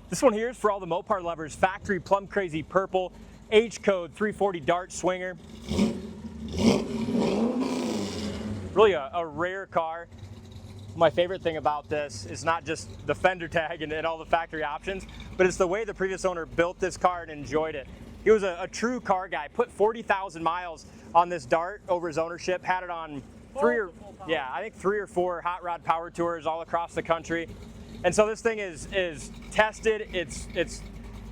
This one here is for all the Mopar lovers. Factory Plum Crazy Purple, H code 340 Dart Swinger. Really a rare car. My favorite thing about this is not just the fender tag and all the factory options, but it's the way the previous owner built this car and enjoyed it. He was a true car guy, put 40,000 miles on this Dart over his ownership, had it on I think three or four hot rod power tours all across the country. And so this thing is tested, it's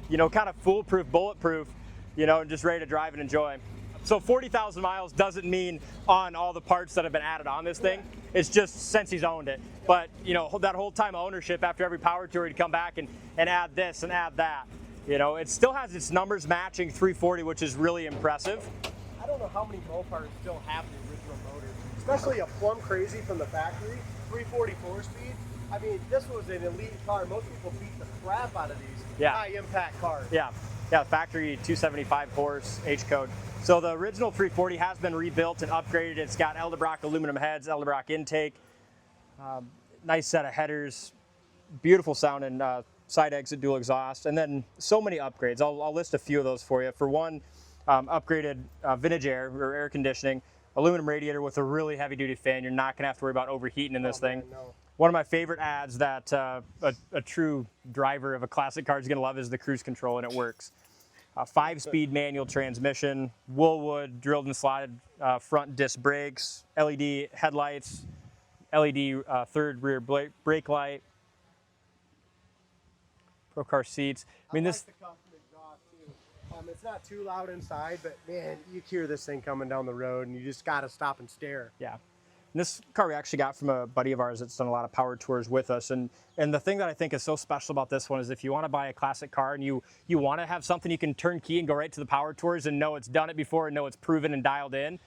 you know, kind of foolproof, bulletproof, you know, and just ready to drive and enjoy. So 40,000 miles doesn't mean on all the parts that have been added on this thing. It's just since he's owned it. But, you know, that whole time of ownership, after every power tour, he'd come back and add this and add that. You know, it still has its numbers matching 340, which is really impressive. I don't know how many Mopars still have the original motor, especially a Plum Crazy from the factory, 344 speed. I mean, this was an elite car. Most people beat the crap out of these high impact cars. Yeah, factory 275 horse H code. So the original 340 has been rebuilt and upgraded. It's got Edelbrock aluminum heads, Edelbrock intake, nice set of headers, beautiful sounding side exit dual exhaust, and then so many upgrades. I'll list a few of those for you. For one, upgraded vintage air or air conditioning, aluminum radiator with a really heavy duty fan. You're not gonna have to worry about overheating in this thing. Man, no. One of my favorite ads that a true driver of a classic car is gonna love is the cruise control, and it works. 5-speed manual transmission, Woolwood drilled and slotted front disc brakes, LED headlights, LED third rear brake light, Procar seats. I mean, like the custom exhaust too. It's not too loud inside, but man, you hear this thing coming down the road, and you just got to stop and stare. Yeah. And this car we actually got from a buddy of ours that's done a lot of power tours with us. And the thing that I think is so special about this one is if you want to buy a classic car and you want to have something you can turn key and go right to the power tours and know it's done it before and know it's proven and dialed in, I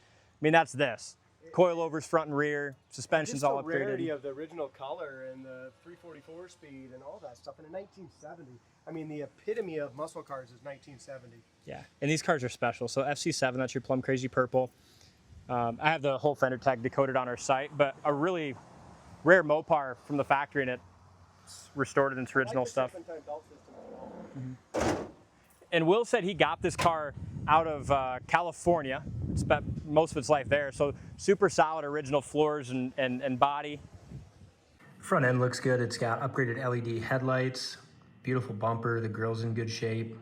mean, that's this. Coilovers front and rear, suspension's all upgraded. The rarity of the original color and the 344 speed and all that stuff. And in 1970, I mean, the epitome of muscle cars is 1970. Yeah, and these cars are special. So FC7, that's your Plum Crazy Purple. I have the whole fender tag decoded on our site, but a really rare Mopar from the factory, and it's restored in its original stuff. And Will said he got this car out of California, spent most of its life there, so super solid original floors and body. Front end looks good. It's got upgraded LED headlights, beautiful bumper, the grill's in good shape.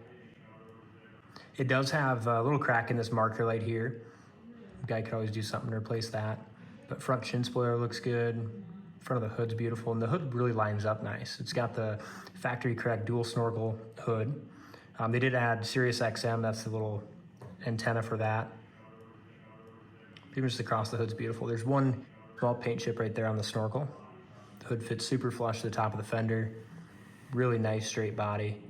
It does have a little crack in this marker light here. Guy could always do something to replace that. But front chin spoiler looks good. Front of the hood's beautiful, and the hood really lines up nice. It's got the factory correct dual snorkel hood. They did add Sirius XM, that's the little antenna for that. Even just across the hood's beautiful. There's one small paint chip right there on the snorkel. The hood fits super flush to the top of the fender. Really nice straight body.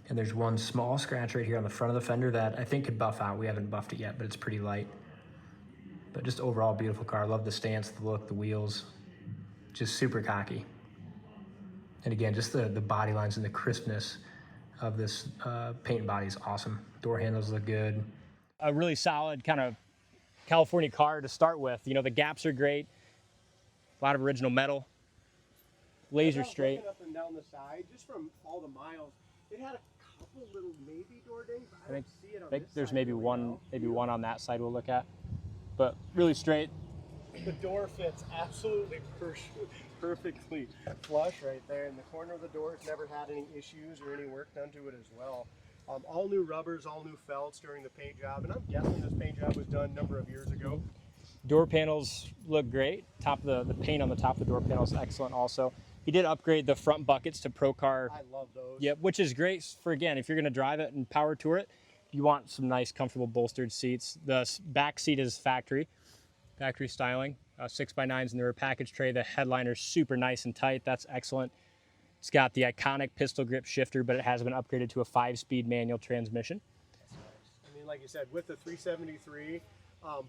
And there's one small scratch right here on the front of the fender that I think could buff out. We haven't buffed it yet, but it's pretty light. But just overall beautiful car. Love the stance, the look, the wheels. Just super cocky. And again, just the body lines and the crispness of this paint body is awesome. Door handles look good. A really solid kind of California car to start with. You know, the gaps are great. A lot of original metal. Laser straight. Up and down the side, just from all the miles, it had a couple little maybe door dings. I don't see it on this there's side maybe really one, well. maybe one on that side we'll look at, but really straight. The door fits absolutely perfectly flush right there, and the corner of the door has never had any issues or any work done to it as well. All new rubbers, all new felts during the paint job, and I'm guessing this paint job was done a number of years ago. Door panels look great. Top of the paint on the top of the door panel is excellent also. He did upgrade the front buckets to Procar. I love those. Yep, which is great for, again, if you're going to drive it and power tour it, you want some nice, comfortable bolstered seats. The back seat is factory styling. 6x9s in the rear package tray. The headliner's super nice and tight. That's excellent. It's got the iconic pistol grip shifter, but it has been upgraded to a 5-speed manual transmission. I mean, like you said, with the 373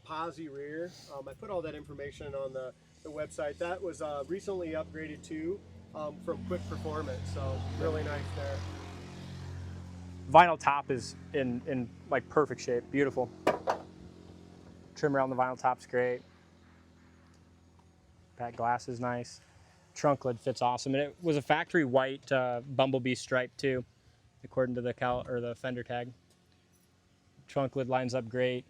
posi rear, I put all that information on the website. That was recently upgraded too from Quick Performance, so really nice there. Vinyl top is in like perfect shape, beautiful. Trim around the vinyl top's great. Back glass is nice. trunk lid fits awesome, and it was a factory white Bumblebee stripe too, according to the fender tag. Trunk lid lines up great.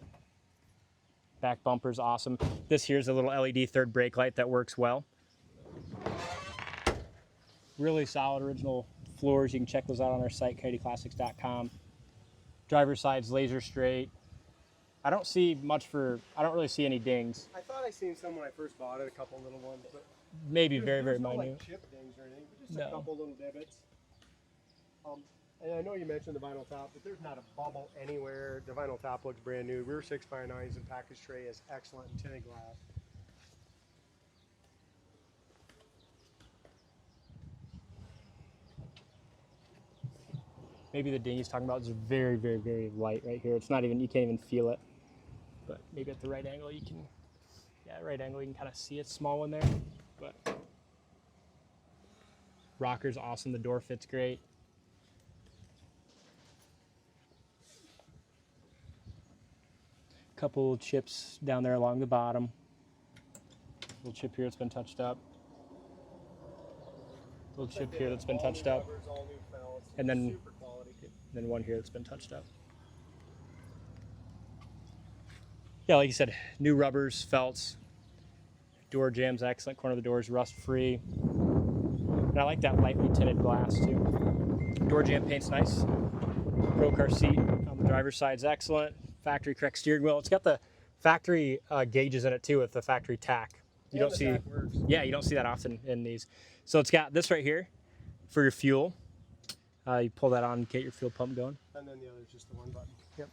Back bumper's awesome. This here's a little LED third brake light that works well. Really solid original floors. You can check those out on our site, coyoteclassics.com. Driver's side's laser straight. I don't really see any dings. I thought I seen some when I first bought it, a couple little ones, but Maybe very there's minute. no like chip dings or anything, but just a couple little divots. And I know you mentioned the vinyl top, but there's not a bubble anywhere. The vinyl top looks brand new. Rear 6x9s and package tray is excellent in tinted glass. Maybe the ding he's talking about is very, very, very light right here. It's not even, you can't even feel it. But maybe at the right angle you can, right angle you can kind of see a small one there. But rocker's awesome. The door fits great. Couple chips down there along the bottom. Little chip here that's been touched up. Little chip here that's been touched up. And then one here that's been touched up. Yeah, like you said, new rubbers, felts. Door jam's excellent. Corner of the door is rust free. And I like that lightly tinted glass too. Door jamb paint's nice. Procar seat on the driver's side's excellent. Factory correct steering wheel. It's got the factory gauges in it too with the factory tack. You don't see, you don't see that often in these. So it's got this right here for your fuel. You pull that on, get your fuel pump going. And then the other is just the one button. Yep.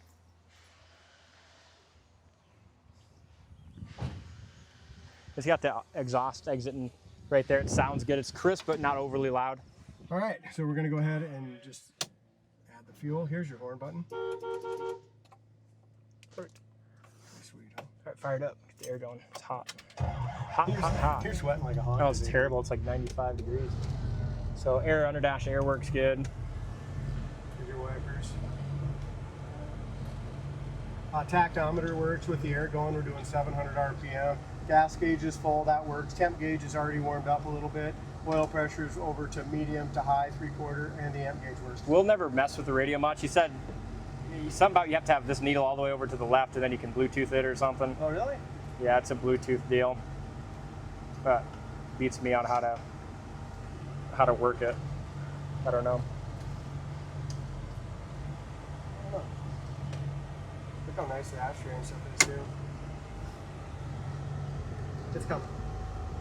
It's got the exhaust exiting right there. It sounds good. It's crisp, but not overly loud. All right, so we're gonna go ahead and just add the fuel. Here's your horn button. Perfect. Sweet, huh? All right, fire it up. Get the air going. It's hot. Hot. You're sweating like a hot. Oh, it's terrible. It's like 95 degrees. So air, under dash air works good. Here's your wipers. Tactometer works with the air going. We're doing 700 RPM. Gas gauge is full. That works. Temp gauge is already warmed up a little bit. Oil pressure is over to medium to high, 3/4, and the amp gauge works. We'll never mess with the radio much. He said something about you have to have this needle all the way over to the left and then you can Bluetooth it or something. Oh, really? Yeah, it's a Bluetooth deal. But beats me on how to work it. I don't know. Look how nice the ashtray and stuff is too. It's coming.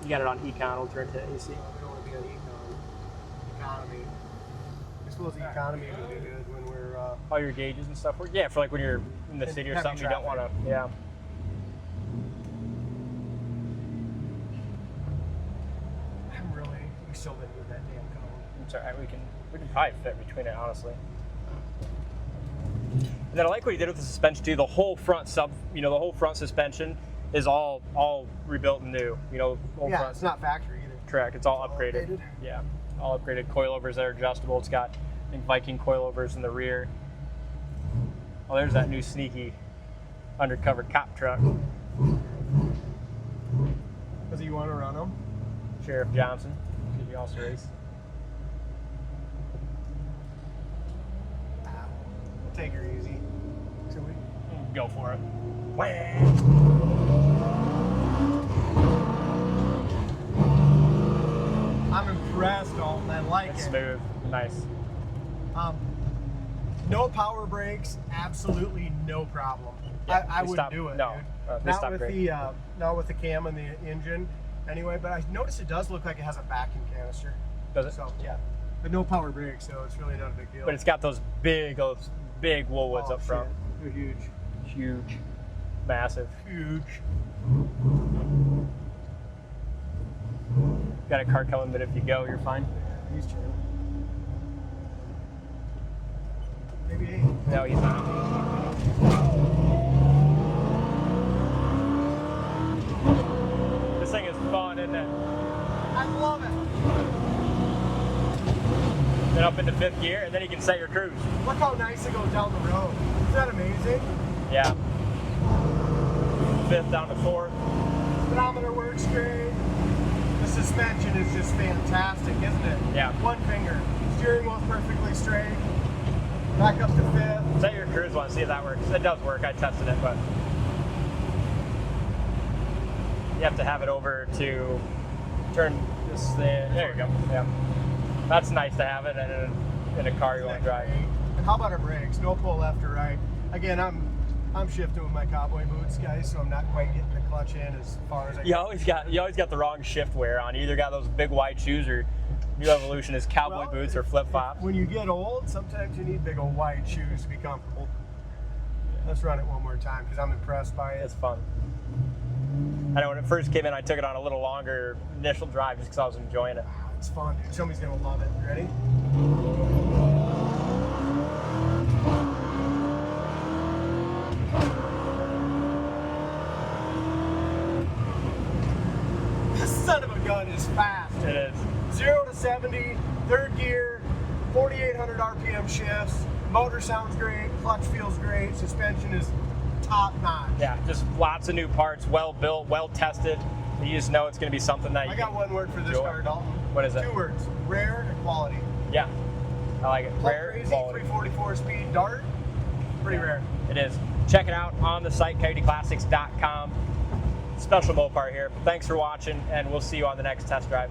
You got it on Econ, we'll turn to AC. We don't want to be on Econ. Economy. I suppose the economy would be good when we're all your gauges and stuff work. Yeah, for like when you're in the city or something, you don't want to. Yeah. We still didn't move that damn cone. It's all right. We can probably fit between it, honestly. And then I like what he did with the suspension too. The whole front the whole front suspension is all rebuilt and new. Whole front. It's not factory either. Correct. It's all upgraded. Yeah, all upgraded coilovers that are adjustable. It's got, I think, Viking coilovers in the rear. Oh, there's that new sneaky undercover cop truck. Does he want to run them? Sheriff Johnson. Did you also race? We'll take her easy. Shall we? Go for it. I'm impressed, Dalton. I like it. Smooth. Nice. No power brakes, absolutely no problem. Yeah, I wouldn't do it. No, dude. Not with the cam and the engine. Anyway, but I noticed it does look like it has a vacuum canister. Does it? So yeah, but no power brakes, so it's really not a big deal. But it's got those big Woolwoods up front. They're huge. Huge. Massive. Huge. Got a car coming, but if you go, you're fine. He's chill. Maybe 8. No, he's not. This thing is fun, isn't it? I love it. Then up into 5th gear, and then you can set your cruise. Look how nice it goes down the road. Isn't that amazing? Yeah. 5th down to 4th. Speedometer works great. The suspension is just fantastic, isn't it? Yeah. One finger. Steering wheel's perfectly straight. Back up to fifth. Set your cruise one, see if that works. It does work, I tested it, but you have to have it over to turn this thing. There you go. Yeah. That's nice to have it in a car you want to drive. And how about our brakes? No pull left or right. Again, I'm shifting with my cowboy boots, guys, so I'm not quite getting the clutch in as far as I You always got the wrong shift wear on. You either got those big wide shoes or new evolution is cowboy boots or flip flops. When you get old, sometimes you need big old wide shoes to be comfortable. Let's run it one more time because I'm impressed by it. It's fun. I know when it first came in, I took it on a little longer initial drive just because I was enjoying it. It's fun, dude. Somebody's gonna love it. You ready? This son of a gun is fast. It is. 0 to 70, third gear, 4,800 RPM shifts. Motor sounds great. Clutch feels great. Suspension is top notch. Yeah, just lots of new parts, well built, well tested. You just know it's going to be something that I got one word for this car, Dalton. What is it? 2 words: rare and quality. Yeah, I like it. Rare, Crazy, quality. 344 speed dart. Pretty rare. It is. Check it out on the site, coyoteclassics.com. Special Mopar here. Thanks for watching, and we'll see you on the next test drive.